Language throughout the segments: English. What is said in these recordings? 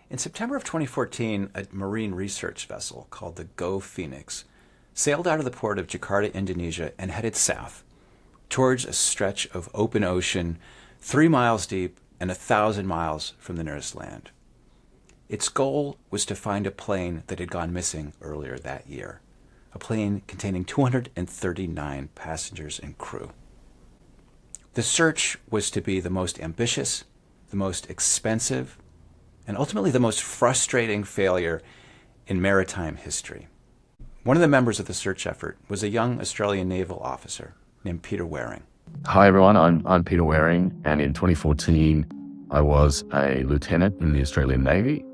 In September of 2014, a marine research vessel called the Go Phoenix sailed out of the port of Jakarta, Indonesia, and headed south towards a stretch of open ocean 3 miles deep and 1,000 miles from the nearest land. Its goal was to find a plane that had gone missing earlier that year, a plane containing 239 passengers and crew. The search was to be the most ambitious, the most expensive, and ultimately the most frustrating failure in maritime history. One of the members of the search effort was a young Australian naval officer named Peter Waring. Hi everyone, I'm Peter Waring, and in 2014 I was a lieutenant in the Australian Navy,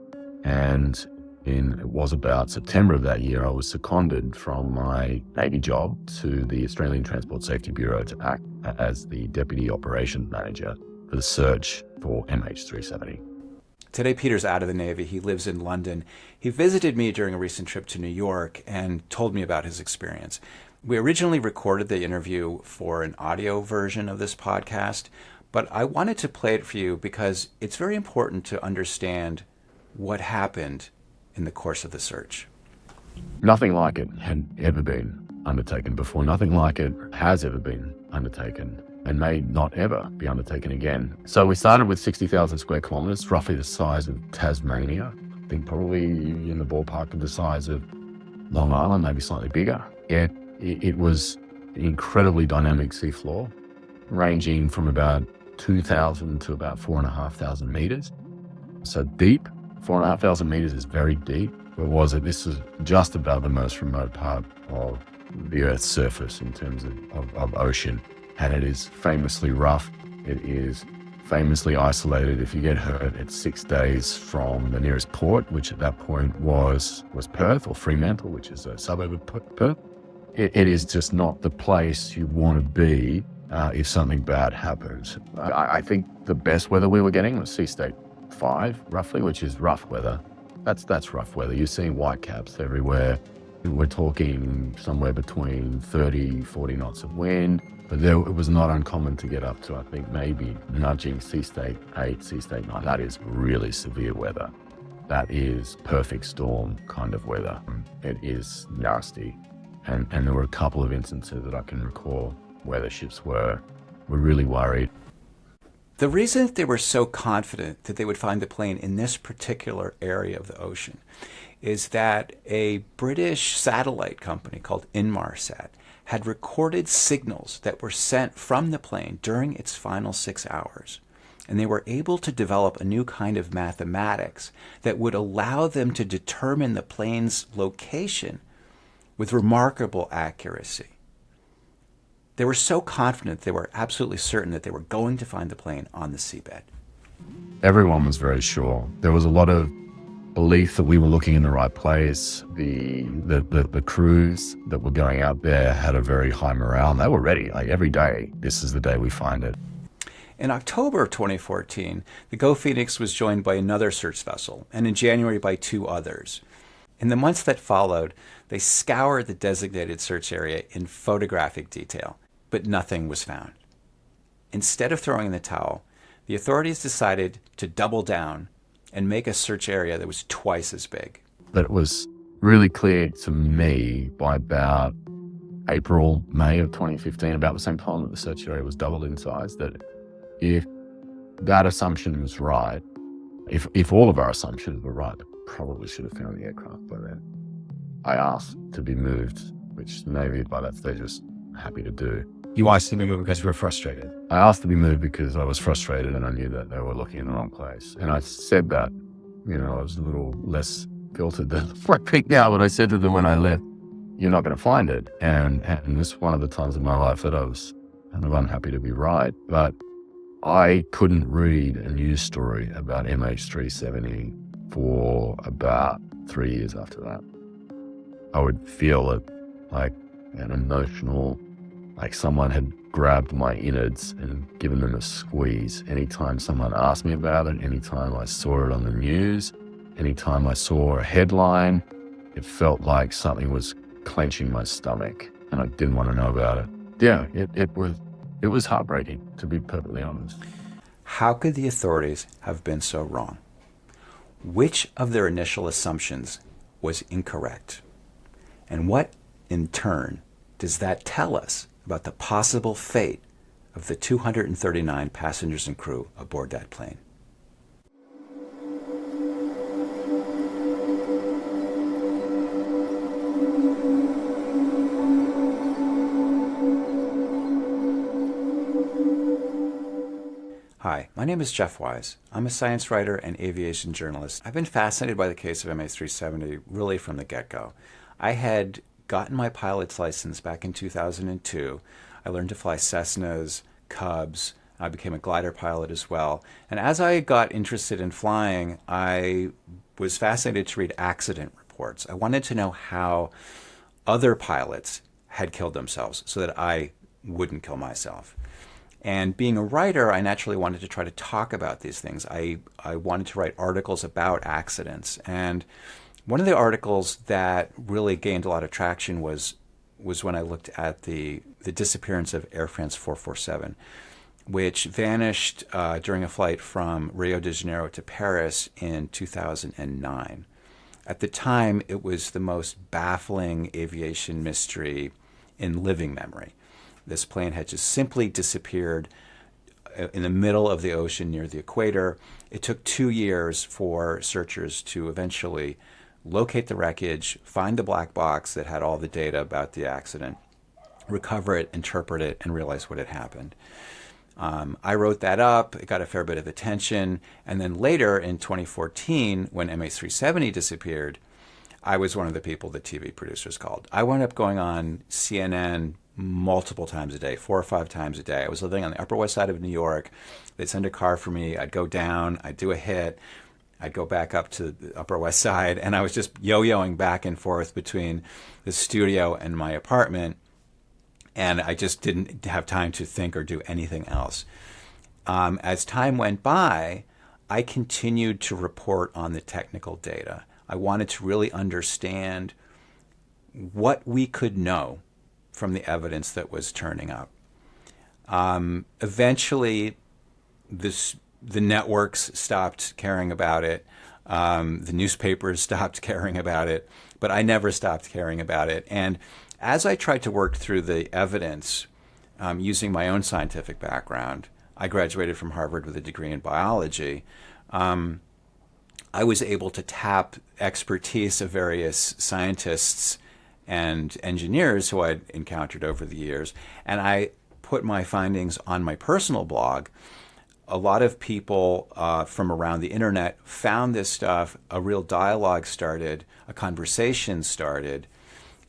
and it was about September of that year I was seconded from my Navy job to the Australian Transport Safety Bureau to act as the Deputy Operations Manager for the search for MH370. Today, Peter's out of the Navy. He lives in London. He visited me during a recent trip to New York and told me about his experience. We originally recorded the interview for an audio version of this podcast, but I wanted to play it for you because it's very important to understand what happened in the course of the search. Nothing like it had ever been undertaken before. Nothing like it has ever been undertaken and may not ever be undertaken again. So we started with 60,000 square kilometers, roughly the size of Tasmania. I think probably in the ballpark of the size of Long Island, maybe slightly bigger. It was an incredibly dynamic seafloor, ranging from about 2,000 to about 4,500 meters. So deep, 4,500 meters is very deep. Where was it? This is just above the most remote part of the Earth's surface in terms of ocean. And it is famously rough. It is famously isolated. If you get hurt, it's 6 days from the nearest port, which at that point was Perth or Fremantle, which is a suburb of Perth. It is just not the place you want to be if something bad happens. I think the best weather we were getting was Sea State 5, roughly, which is rough weather. That's rough weather. You're seeing whitecaps everywhere. We're talking somewhere between 30, 40 knots of wind. But it was not uncommon to get up to, I think, maybe nudging Sea State 8, Sea State 9. That is really severe weather. That is perfect storm kind of weather. It is nasty. And there were a couple of instances that I can recall where the ships were really worried. The reason they were so confident that they would find the plane in this particular area of the ocean is that a British satellite company called Inmarsat had recorded signals that were sent from the plane during its final 6 hours. And they were able to develop a new kind of mathematics that would allow them to determine the plane's location with remarkable accuracy. They were so confident, they were absolutely certain that they were going to find the plane on the seabed. Everyone was very sure. There was a lot of belief that we were looking in the right place. The crews that were going out there had a very high morale. They were ready. Like every day, this is the day we find it. In October of 2014, the Go Phoenix was joined by another search vessel, and in January by 2 others. In the months that followed, they scoured the designated search area in photographic detail, but nothing was found. Instead of throwing in the towel, the authorities decided to double down and make a search area that was twice as big. But it was really clear to me by about April, May of 2015, about the same time that the search area was doubled in size, that if that assumption was right, if all of our assumptions were right, we probably should have found the aircraft by then. I asked to be moved, which the Navy by that stage was happy to do. You asked to be moved because you were frustrated? I asked to be moved because I was frustrated and I knew that they were looking in the wrong place. And I said that, I was a little less filtered than I think now, but I said to them when I left, you're not going to find it. And this is one of the times in my life that I was kind of unhappy to be right. But I couldn't read a news story about MH370 for about 3 years after that. I would feel it like an emotional, like someone had grabbed my innards and given them a squeeze. Anytime someone asked me about it, anytime I saw it on the news, anytime I saw a headline, it felt like something was clenching my stomach and I didn't want to know about it. Yeah, it was heartbreaking, to be perfectly honest. How could the authorities have been so wrong? Which of their initial assumptions was incorrect? And what, in turn, does that tell us about the possible fate of the 239 passengers and crew aboard that plane? Hi, my name is Jeff Wise. I'm a science writer and aviation journalist. I've been fascinated by the case of MH370 really from the get-go. I had gotten my pilot's license back in 2002. I learned to fly Cessnas, Cubs. I became a glider pilot as well. And as I got interested in flying, I was fascinated to read accident reports. I wanted to know how other pilots had killed themselves so that I wouldn't kill myself. And being a writer, I naturally wanted to try to talk about these things. I wanted to write articles about accidents. And one of the articles that really gained a lot of traction was when I looked at the disappearance of Air France 447, which vanished during a flight from Rio de Janeiro to Paris in 2009. At the time, it was the most baffling aviation mystery in living memory. This plane had just simply disappeared in the middle of the ocean near the equator. It took 2 years for searchers to eventually locate the wreckage, find the black box that had all the data about the accident, recover it, interpret it, and realize what had happened. I wrote that up. It got a fair bit of attention. And then later in 2014, when MH370 disappeared, I was one of the people that TV producers called. I wound up going on CNN multiple times a day, 4 or 5 times a day. I was living on the Upper West Side of New York. They'd send a car for me. I'd go down. I'd do a hit. I'd go back up to the Upper West Side. And I was just yo-yoing back and forth between the studio and my apartment. And I just didn't have time to think or do anything else. As time went by, I continued to report on the technical data. I wanted to really understand what we could know from the evidence that was turning up. Eventually, the networks stopped caring about it. The newspapers stopped caring about it. But I never stopped caring about it. And as I tried to work through the evidence using my own scientific background, I graduated from Harvard with a degree in biology. I was able to tap expertise of various scientists and engineers who I'd encountered over the years, and I put my findings on my personal blog. A lot of people from around the internet found this stuff. A real dialogue started, a conversation started,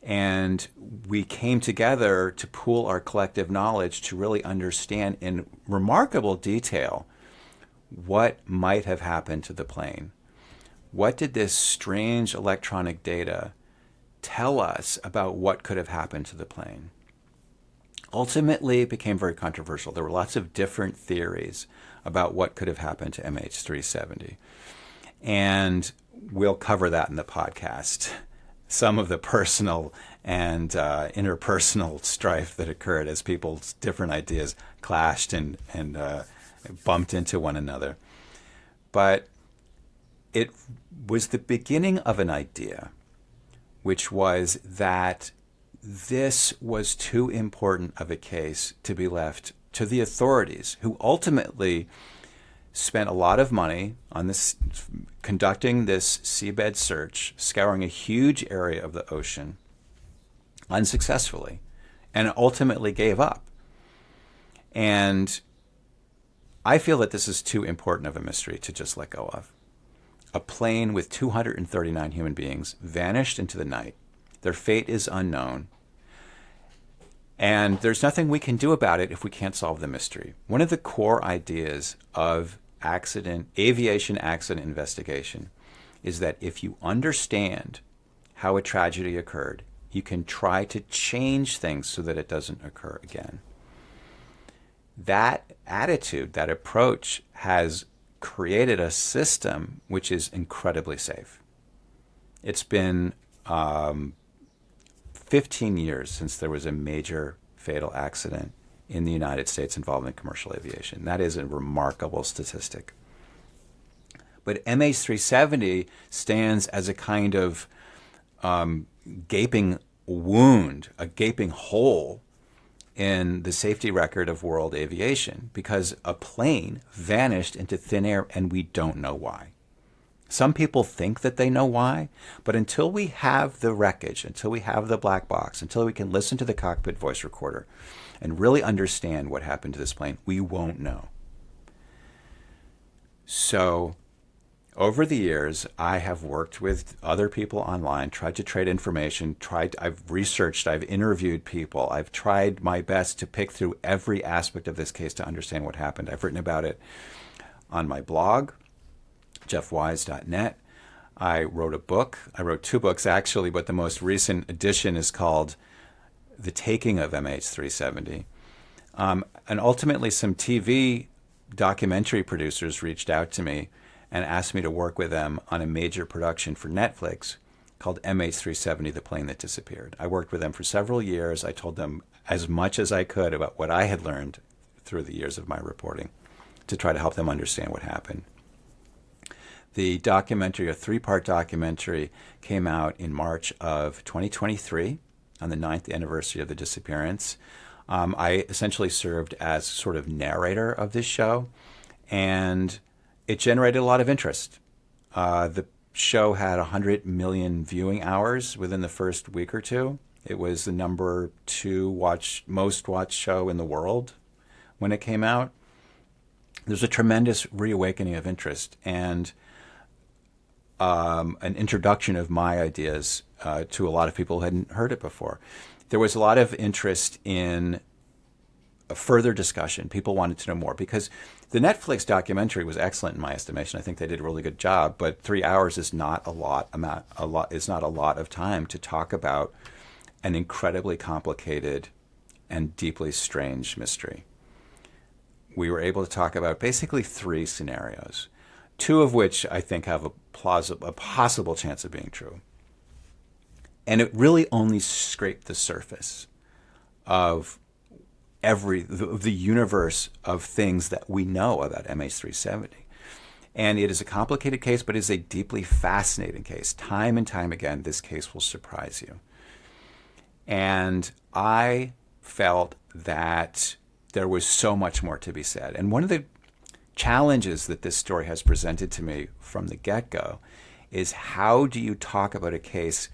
and we came together to pool our collective knowledge to really understand in remarkable detail what might have happened to the plane. What did this strange electronic data tell us about what could have happened to the plane? Ultimately, it became very controversial. There were lots of different theories about what could have happened to MH370. And we'll cover that in the podcast. Some of the personal and interpersonal strife that occurred as people's different ideas clashed and bumped into one another. But it was the beginning of an idea, which was that this was too important of a case to be left to the authorities, who ultimately spent a lot of money on this, conducting this seabed search, scouring a huge area of the ocean unsuccessfully, and ultimately gave up. And I feel that this is too important of a mystery to just let go of. A plane with 239 human beings vanished into the night. Their fate is unknown. And there's nothing we can do about it if we can't solve the mystery. One of the core ideas of aviation accident investigation is that if you understand how a tragedy occurred, you can try to change things so that it doesn't occur again. That attitude, that approach has created a system which is incredibly safe. It's been 15 years since there was a major fatal accident in the United States involving commercial aviation. That is a remarkable statistic. But MH370 stands as a kind of gaping wound, a gaping hole in the safety record of world aviation, because a plane vanished into thin air and we don't know why. Some people think that they know why, but until we have the wreckage, until we have the black box, until we can listen to the cockpit voice recorder and really understand what happened to this plane, we won't know. So over the years, I have worked with other people online, tried to trade information, I've researched, I've interviewed people, I've tried my best to pick through every aspect of this case to understand what happened. I've written about it on my blog, jeffwise.net. I wrote a book. I wrote 2 books, actually, but the most recent edition is called The Taking of MH370. And ultimately, some TV documentary producers reached out to me and asked me to work with them on a major production for Netflix called MH370, The Plane That Disappeared. I worked with them for several years. I told them as much as I could about what I had learned through the years of my reporting to try to help them understand what happened. The documentary, a 3-part documentary, came out in March of 2023 on the 9th anniversary of the disappearance. I essentially served as sort of narrator of this show, and it generated a lot of interest. The show had 100 million viewing hours within the first week or two. It was the number 2 most watched show in the world when it came out. There's a tremendous reawakening of interest and an introduction of my ideas to a lot of people who hadn't heard it before. There was a lot of interest in a further discussion. People wanted to know more because the Netflix documentary was excellent in my estimation. I think they did a really good job, but 3 hours is not a lot of time to talk about an incredibly complicated and deeply strange mystery. We were able to talk about basically 3 scenarios, 2 of which I think have a possible chance of being true. And it really only scraped the surface of the universe of things that we know about MH370. And it is a complicated case, but it is a deeply fascinating case. Time and time again, this case will surprise you. And I felt that there was so much more to be said. And one of the challenges that this story has presented to me from the get-go is, how do you talk about a case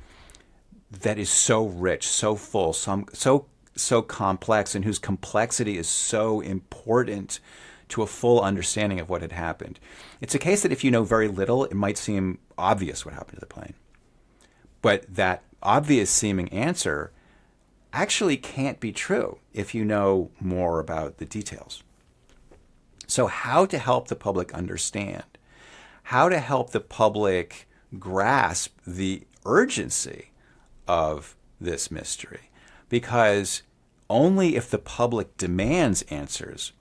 that is so rich, so full, so complex, and whose complexity is so important to a full understanding of what had happened? It's a case that if you know very little, it might seem obvious what happened to the plane. But that obvious seeming answer actually can't be true if you know more about the details. So how to help the public understand, how to help the public grasp the urgency of this mystery, because only if the public demands answers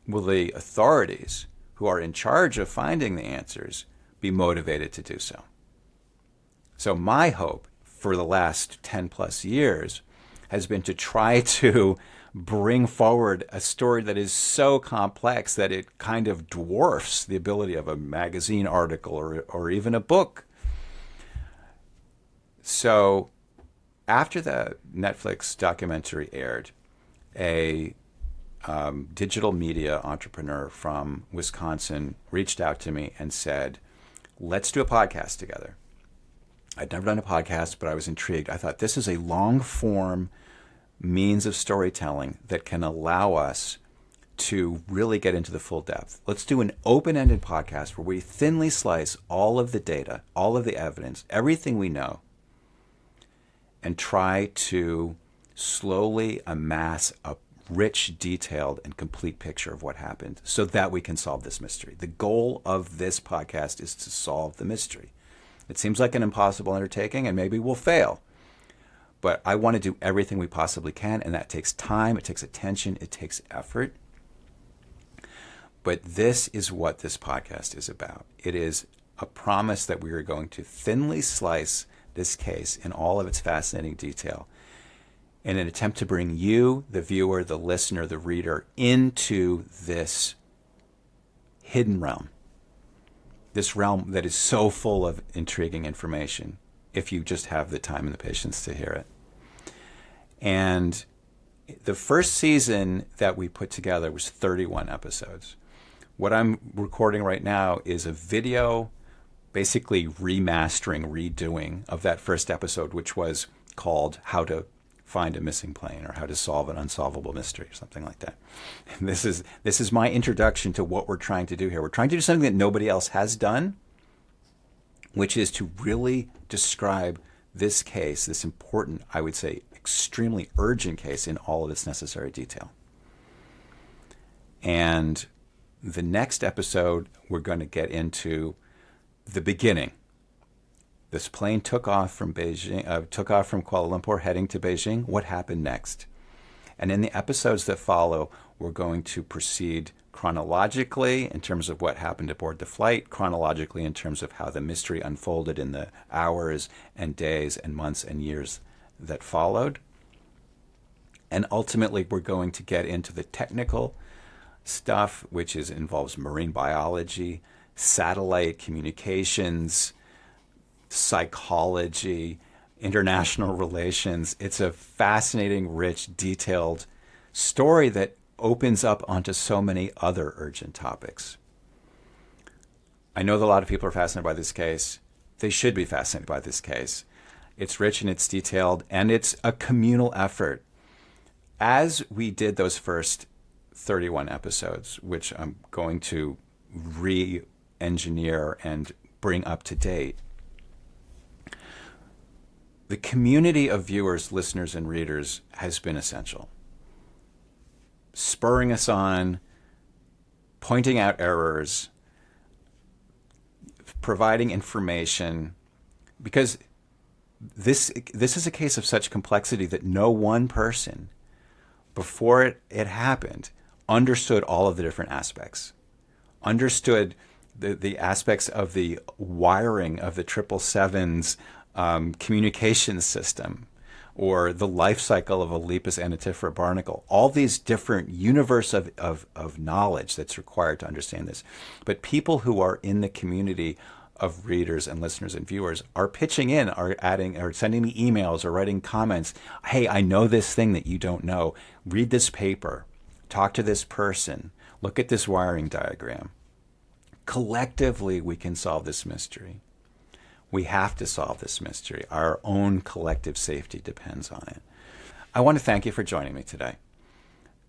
will the authorities who are in charge of finding the answers be motivated to do so. So my hope for the last 10 plus years has been to try to bring forward a story that is so complex that it kind of dwarfs the ability of a magazine article or even a book. So after the Netflix documentary aired, a digital media entrepreneur from Wisconsin reached out to me and said, let's do a podcast together. I'd never done a podcast, but I was intrigued. I thought, this is a long-form means of storytelling that can allow us to really get into the full depth. Let's do an open-ended podcast where we thinly slice all of the data, all of the evidence, everything we know, and try to slowly amass a rich, detailed, and complete picture of what happened so that we can solve this mystery. The goal of this podcast is to solve the mystery. It seems like an impossible undertaking, and maybe we'll fail. But I want to do everything we possibly can, and that takes time, it takes attention, it takes effort. But this is what this podcast is about. It is a promise that we are going to thinly slice this case in all of its fascinating detail in an attempt to bring you, the viewer, the listener, the reader, into this hidden realm this realm that is so full of intriguing information if you just have the time and the patience to hear it. And the first season that we put together was 31 episodes. What I'm recording right now is a video, basically remastering, redoing of that first episode, which was called How to Find a Missing Plane or How to Solve an Unsolvable Mystery or something like that. And this is my introduction to what we're trying to do here. We're trying to do something that nobody else has done, which is to really describe this case, this important, I would say, extremely urgent case in all of its necessary detail. And the next episode, we're going to get into the beginning. This plane took off from Beijing, took off from Kuala Lumpur heading to Beijing. What happened next? And in the episodes that follow, we're going to proceed chronologically in terms of what happened aboard the flight, chronologically in terms of how the mystery unfolded in the hours and days and months and years that followed. And ultimately, we're going to get into the technical stuff, which involves marine biology, satellite communications, psychology, international relations. It's a fascinating, rich, detailed story that opens up onto so many other urgent topics. I know that a lot of people are fascinated by this case. They should be fascinated by this case. It's rich and it's detailed, and it's a communal effort. As we did those first 31 episodes, which I'm going to re-engineer and bring up to date, the community of viewers, listeners, and readers has been essential. Spurring us on, pointing out errors, providing information, because this is a case of such complexity that no one person, before it happened, understood all of the different aspects, understood the aspects of the wiring of the 777's communications system, or the life cycle of a Lepus antitifera barnacle, all these different universe of knowledge that's required to understand this. But people who are in the community of readers and listeners and viewers are pitching in, are adding, or sending me emails or writing comments. Hey, I know this thing that you don't know. Read this paper. Talk to this person. Look at this wiring diagram. Collectively, we can solve this mystery. We have to solve this mystery. Our own collective safety depends on it. I want to thank you for joining me today.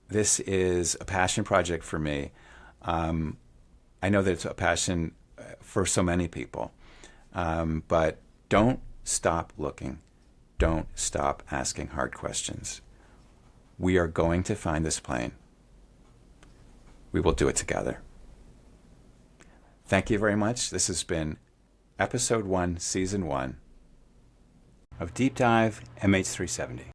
This is a passion project for me. I know that it's a passion for so many people. But don't stop looking. Don't stop asking hard questions. We are going to find this plane. We will do it together. Thank you very much. This has been Episode 1, Season 1 of Deep Dive MH370.